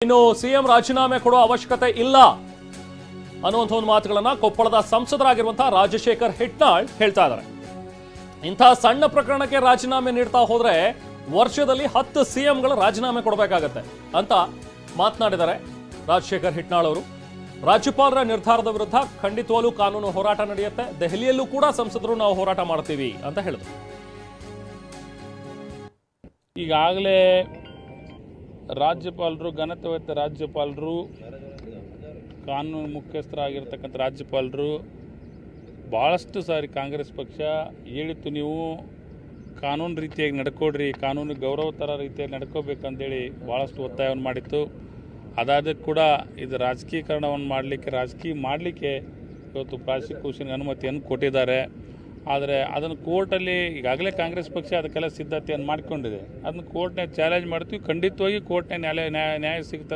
ಇನ್ನು ಸಿಎಂ ರಾಜೀನಾಮೆ ಕೊಡುವ ಅವಶ್ಯಕತೆ ಇಲ್ಲ ಅನ್ನುವಂಥ ಒಂದು ಮಾತುಗಳನ್ನ ಕೊಪ್ಪಳದ ಸಂಸದರಾಗಿರುವಂತಹ ರಾಜಶೇಖರ್ ಹಿಟ್ನಾಳ್ ಹೇಳ್ತಾ ಇದ್ದಾರೆ. ಇಂತಹ ಸಣ್ಣ ಪ್ರಕರಣಕ್ಕೆ ರಾಜೀನಾಮೆ ನೀಡ್ತಾ ಹೋದ್ರೆ ವರ್ಷದಲ್ಲಿ 10 ಸಿಎಂಗಳು ರಾಜೀನಾಮೆ ಕೊಡಬೇಕಾಗತ್ತೆ ಅಂತ ಮಾತನಾಡಿದ್ದಾರೆ ರಾಜಶೇಖರ್ ಹಿಟ್ನಾಳ್ ಅವರು. ರಾಜ್ಯಪಾಲರ ನಿರ್ಧಾರದ ವಿರುದ್ಧ ಖಂಡಿತವಾಗ್ಲೂ ಕಾನೂನು ಹೋರಾಟ ನಡೆಯುತ್ತೆ, ದೆಹಲಿಯಲ್ಲೂ ಕೂಡ ಸಂಸದರು ನಾವು ಹೋರಾಟ ಮಾಡ್ತೀವಿ ಅಂತ ಹೇಳಿದ್ರು. ಈಗಾಗಲೇ ರಾಜ್ಯಪಾಲರು, ಘನತೆಯುತ ರಾಜ್ಯಪಾಲರು, ಕಾನೂನು ಮುಖ್ಯಸ್ಥರಾಗಿರ್ತಕ್ಕಂಥ ರಾಜ್ಯಪಾಲರು ಭಾಳಷ್ಟು ಸಾರಿ ಕಾಂಗ್ರೆಸ್ ಪಕ್ಷ ಹೇಳಿತ್ತು, ನೀವು ಕಾನೂನು ರೀತಿಯಾಗಿ ನಡ್ಕೊಡ್ರಿ, ಕಾನೂನು ಗೌರವ ಥರ ರೀತಿಯಾಗಿ ನಡ್ಕೋಬೇಕಂತೇಳಿ ಭಾಳಷ್ಟು ಒತ್ತಾಯವನ್ನು ಮಾಡಿತ್ತು. ಅದಾದ ಕೂಡ ಇದು ರಾಜಕೀಕರಣವನ್ನು ಮಾಡಲಿಕ್ಕೆ ಇವತ್ತು ಪ್ರಾಸಿಕ್ಯೂಷನ್ಗೆ ಅನುಮತಿಯನ್ನು ಕೊಟ್ಟಿದ್ದಾರೆ. ಆದರೆ ಅದನ್ನು ಕೋರ್ಟಲ್ಲಿ ಈಗಾಗಲೇ ಕಾಂಗ್ರೆಸ್ ಪಕ್ಷ ಅದಕ್ಕೆಲ್ಲ ಸಿದ್ಧತೆಯನ್ನು ಮಾಡಿಕೊಂಡಿದೆ. ಅದನ್ನು ಕೋರ್ಟ್ನಾಗ ಚಾಲೆಂಜ್ ಮಾಡ್ತೀವಿ, ಖಂಡಿತವಾಗಿ ಕೋರ್ಟ್ನಾಗ ನ್ಯಾಯ ಸಿಗ್ತದೆ.